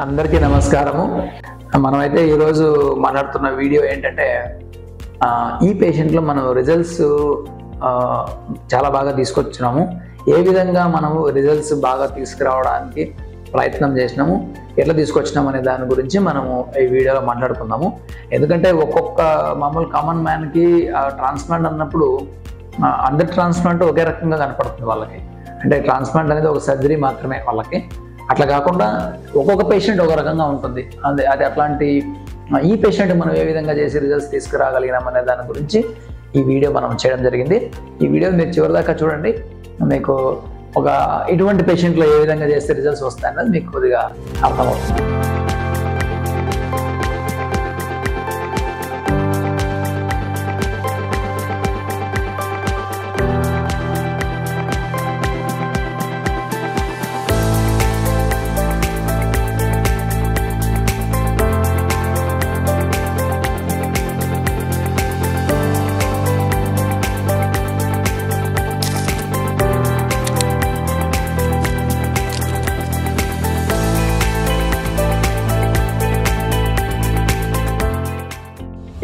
అందరికీ నమస్కారము. మనమైతే ఈరోజు మాట్లాడుతున్న వీడియో ఏంటంటే ఈ పేషెంట్లో మనం రిజల్ట్స్ చాలా బాగా తీసుకొచ్చినాము. ఏ విధంగా మనము రిజల్ట్స్ బాగా తీసుకురావడానికి ప్రయత్నం చేసినాము, ఎట్లా తీసుకొచ్చినాము అనే దాని గురించి మనము ఈ వీడియోలో మాట్లాడుకుందాము. ఎందుకంటే ఒక్కొక్క మామూలు కామన్ మ్యాన్కి ట్రాన్స్ప్లాంట్ అన్నప్పుడు అందరి ట్రాన్స్ప్లాంట్ ఒకే రకంగా కనపడుతుంది వాళ్ళకి. అంటే ట్రాన్స్ప్లాంట్ అనేది ఒక సర్జరీ మాత్రమే వాళ్ళకి. అట్లా కాకుండా ఒక్కొక్క పేషెంట్ ఒక రకంగా ఉంటుంది. అది అట్లాంటి ఈ పేషెంట్ మనం ఏ విధంగా చేసి రిజల్ట్స్ తీసుకురాగలిగినాం అనే దాని గురించి ఈ వీడియో మనం చేయడం జరిగింది. ఈ వీడియో మీరు చివరిదాకా చూడండి. మీకు ఒక ఇటువంటి పేషెంట్లో ఏ విధంగా చేస్తే రిజల్ట్స్ వస్తాయన్నది మీకు కొద్దిగా అర్థమవుతుంది.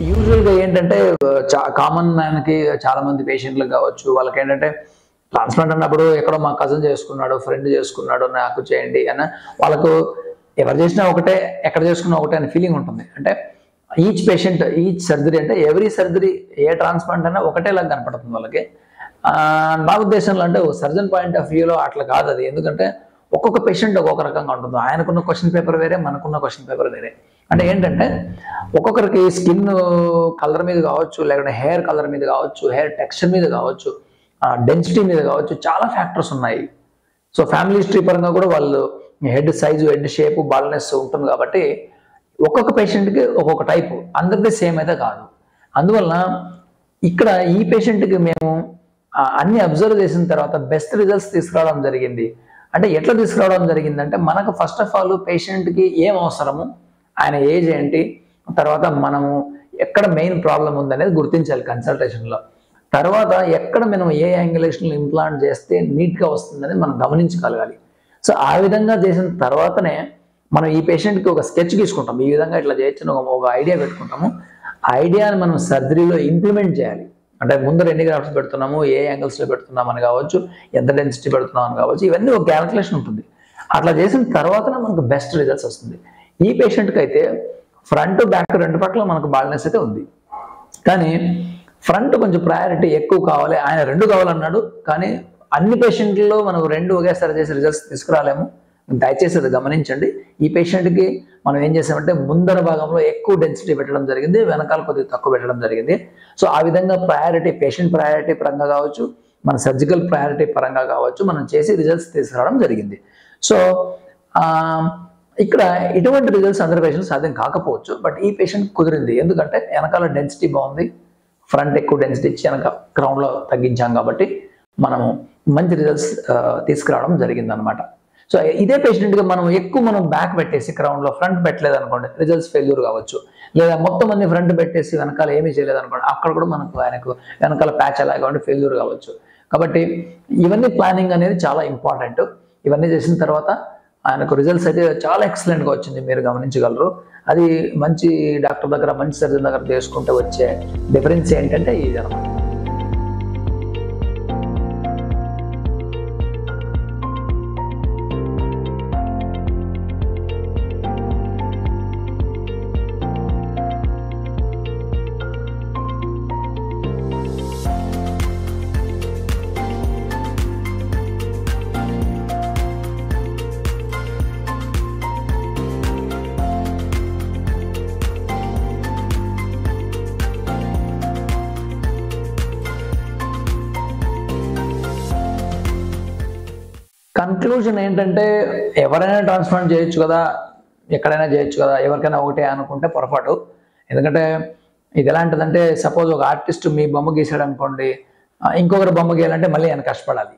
యూజువల్గా ఏంటంటే కామన్ మ్యాన్కి చాలా మంది పేషెంట్లకు కావచ్చు, వాళ్ళకి ఏంటంటే ట్రాన్స్ప్లాంట్ అన్నప్పుడు ఎక్కడో మా కజిన్ చేసుకున్నాడు, ఫ్రెండ్ చేసుకున్నాడు, నాకు చేయండి అని వాళ్ళకు ఎవరు చేసినా ఒకటే, ఎక్కడ చేసుకున్నా ఒకటే అనే ఫీలింగ్ ఉంటుంది. అంటే ఈచ్ పేషెంట్ ఈచ్ సర్జరీ అంటే ఎవ్రీ సర్జరీ ఏ ట్రాన్స్ప్లాంట్ అయినా ఒకటేలాగా కనపడుతుంది వాళ్ళకి. నా ఉద్దేశంలో అంటే సర్జన్ పాయింట్ ఆఫ్ వ్యూలో అట్లా కాదు అది. ఎందుకంటే ఒక్కొక్క పేషెంట్ ఒక్కొక్క రకంగా ఉంటుంది. ఆయనకున్న క్వశ్చన్ పేపర్ వేరే, మనకున్న క్వశ్చన్ పేపర్ వేరే. అంటే ఏంటంటే ఒక్కొక్కరికి స్కిన్ కలర్ మీద కావచ్చు, లేకుంటే హెయిర్ కలర్ మీద కావచ్చు, హెయిర్ టెక్స్చర్ మీద కావచ్చు, డెన్సిటీ మీద కావచ్చు, చాలా ఫ్యాక్టర్స్ ఉన్నాయి. సో ఫ్యామిలీ హిస్టరీ పరంగా కూడా వాళ్ళు head size, head shape, baldness ఉంటుంది. కాబట్టి ఒక్కొక్క పేషెంట్కి ఒక్కొక్క టైపు, అందరికీ సేమ్ అయితే కాదు. అందువల్ల ఇక్కడ ఈ పేషెంట్కి మేము అన్ని అబ్జర్వ్ చేసిన తర్వాత బెస్ట్ రిజల్ట్స్ తీసుకురావడం జరిగింది. అంటే ఎట్లా తీసుకురావడం జరిగిందంటే మనకు ఫస్ట్ ఆఫ్ ఆల్ పేషెంట్కి ఏం అవసరము, ఆయన ఏజ్ ఏంటి, తర్వాత మనము ఎక్కడ మెయిన్ ప్రాబ్లం ఉందనేది గుర్తించాలి కన్సల్టేషన్లో. తర్వాత ఎక్కడ మనం ఏ యాంగులేషన్లో ఇంప్లాంట్ చేస్తే నీట్గా వస్తుందని మనం గమనించగలగాలి. సో ఆ విధంగా చేసిన తర్వాతనే మనం ఈ పేషెంట్కి ఒక స్కెచ్ తీసుకుంటాం. ఈ విధంగా ఇట్లా చేయొచ్చు ఒక ఐడియా పెట్టుకుంటాము. ఆ ఐడియాని మనం సర్జరీలో ఇంప్లిమెంట్ చేయాలి. అంటే ముందర ఎన్ని గ్రాఫ్ట్స్ పెడుతున్నాము, ఏ యాంగిల్స్లో పెడుతున్నామని కావచ్చు, ఎంత డెన్సిటీ పెడుతున్నామని కావచ్చు, ఇవన్నీ ఒక క్యాలిక్యులేషన్ ఉంటుంది. అట్లా చేసిన తర్వాతనే మనకు బెస్ట్ రిజల్ట్స్ వస్తుంది. ఈ పేషెంట్కి అయితే ఫ్రంట్ బ్యాక్ రెండు పట్ల మనకు బాల్నెస్ అయితే ఉంది, కానీ ఫ్రంట్ కొంచెం ప్రయారిటీ ఎక్కువ కావాలి. ఆయన రెండు కావాలన్నాడు, కానీ అన్ని పేషెంట్లలో మనకు రెండు ఒకేసారి చేసి రిజల్ట్స్ తీసుకురాలేము. దయచేసి అది గమనించండి. ఈ పేషెంట్కి మనం ఏం చేసామంటే ముందర భాగంలో ఎక్కువ డెన్సిటీ పెట్టడం జరిగింది, వెనకాల కొద్దిగా తక్కువ పెట్టడం జరిగింది. సో ఆ విధంగా ప్రయారిటీ, పేషెంట్ ప్రయారిటీ పరంగా కావచ్చు, మన సర్జికల్ ప్రయారిటీ పరంగా కావచ్చు, మనం చేసి రిజల్ట్స్ తీసుకురావడం జరిగింది. సో ఇక్కడ ఇటువంటి రిజల్ట్స్ అందరి పేషెంట్స్ సాధ్యం కాకపోవచ్చు, బట్ ఈ పేషెంట్ కుదిరింది. ఎందుకంటే వెనకాల డెన్సిటీ బాగుంది, ఫ్రంట్ ఎక్కువ డెన్సిటీ ఇచ్చి వెనక క్రౌన్లో తగ్గించాం కాబట్టి మనము మంచి రిజల్ట్స్ తీసుకురావడం జరిగింది అనమాట. సో ఇదే పేషెంట్గా మనం బ్యాక్ పెట్టేసి క్రౌన్లో ఫ్రంట్ పెట్టలేదు అనుకోండి, రిజల్ట్స్ ఫెయిల్యూర్ కావచ్చు. లేదా మొత్తం మంది ఫ్రంట్ పెట్టేసి వెనకాల ఏమీ చేయలేదు అనుకోండి, అక్కడ కూడా ఆయనకు వెనకాల ప్యాచ్ అలాగే ఉండి ఫెయిల్యూర్ కావచ్చు. కాబట్టి ఇవన్నీ ప్లానింగ్ అనేది చాలా ఇంపార్టెంట్. ఇవన్నీ చేసిన తర్వాత ఆయనకు రిజల్ట్స్ అయితే చాలా ఎక్సలెంట్గా వచ్చింది, మీరు గమనించగలరు. అది మంచి డాక్టర్ దగ్గర, మంచి సర్జన్ దగ్గర చేసుకుంటే వచ్చే డిఫరెన్స్ ఏంటంటే ఇది అనమాట. కన్క్లూజన్ ఏంటంటే ఎవరైనా ట్రాన్స్ప్లాంట్ చేయొచ్చు కదా, ఎక్కడైనా చేయొచ్చు కదా, ఎవరికైనా ఒకటే అనుకుంటే పొరపాటు. ఎందుకంటే ఇది ఎలాంటిదంటే సపోజ్ ఒక ఆర్టిస్ట్ మీ బొమ్మ గీసాడు అనుకోండి, ఇంకొకరు బొమ్మ గీయాలంటే మళ్ళీ ఆయన కష్టపడాలి.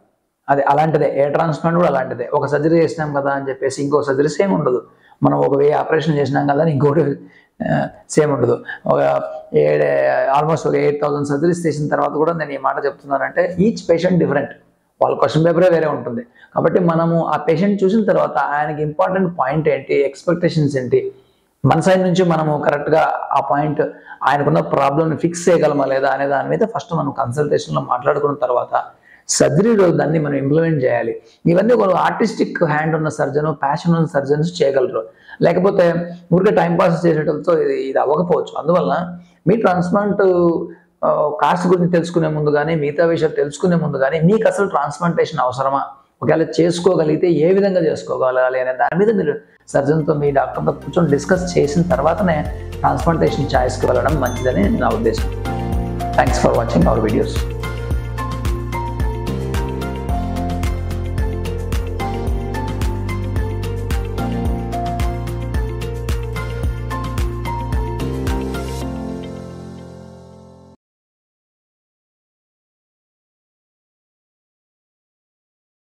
అది అలాంటిదే, ఏ ట్రాన్స్ప్లాంట్ కూడా అలాంటిదే. ఒక సర్జరీ చేసినాం కదా అని చెప్పేసి ఇంకో సర్జరీ సేమ్ ఉండదు. మనం ఒక 1000 ఆపరేషన్ చేసినాం కదా అని ఇంకోటి సేమ్ ఉండదు. ఆల్మోస్ట్ ఒక 8000 సర్జరీస్ చేసిన తర్వాత కూడా నేను ఈ మాట చెప్తున్నానంటే ఈచ్ పేషెంట్ డిఫరెంట్. వాళ్ళ క్వశ్చన్ పేపరే వేరే ఉంటుంది. కాబట్టి మనము ఆ పేషెంట్ చూసిన తర్వాత ఆయనకి ఇంపార్టెంట్ పాయింట్ ఏంటి, ఎక్స్పెక్టేషన్స్ ఏంటి, మన సైడ్ నుంచి మనము కరెక్ట్గా ఆ పాయింట్ ఆయనకున్న ప్రాబ్లమ్ని ఫిక్స్ చేయగలమా లేదా అనే దాని మీద ఫస్ట్ మనం కన్సల్టేషన్లో మాట్లాడుకున్న తర్వాత సర్జరీ రోజు దాన్ని మనం ఇంప్లిమెంట్ చేయాలి. ఇవన్నీ ఒక ఆర్టిస్టిక్ హ్యాండ్ ఉన్న సర్జన్, ప్యాషన్ ఉన్న సర్జన్స్ చేయగలరు. లేకపోతే ఊరికే టైంపాస్ చేసేటతో ఇది అవ్వకపోవచ్చు. అందువల్ల మీ ట్రాన్స్ప్లాంట్ కాస్ట్ గురించి తెలుసుకునే ముందు కానీ, మిగతా విషయాలు తెలుసుకునే ముందు కానీ, మీకు అసలు ట్రాన్స్ప్లాంటేషన్ అవసరమా, ఒకవేళ చేసుకోగలిగితే ఏ విధంగా చేసుకోగలగాలి అనే దాని మీద మీరు సర్జన్తో, మీ డాక్టర్తో కూర్చొని డిస్కస్ చేసిన తర్వాతనే ట్రాన్స్ప్లాంటేషన్ ఛాయిస్కి వెళ్ళడం మంచిదని నా ఉద్దేశం. Thanks for watching our videos.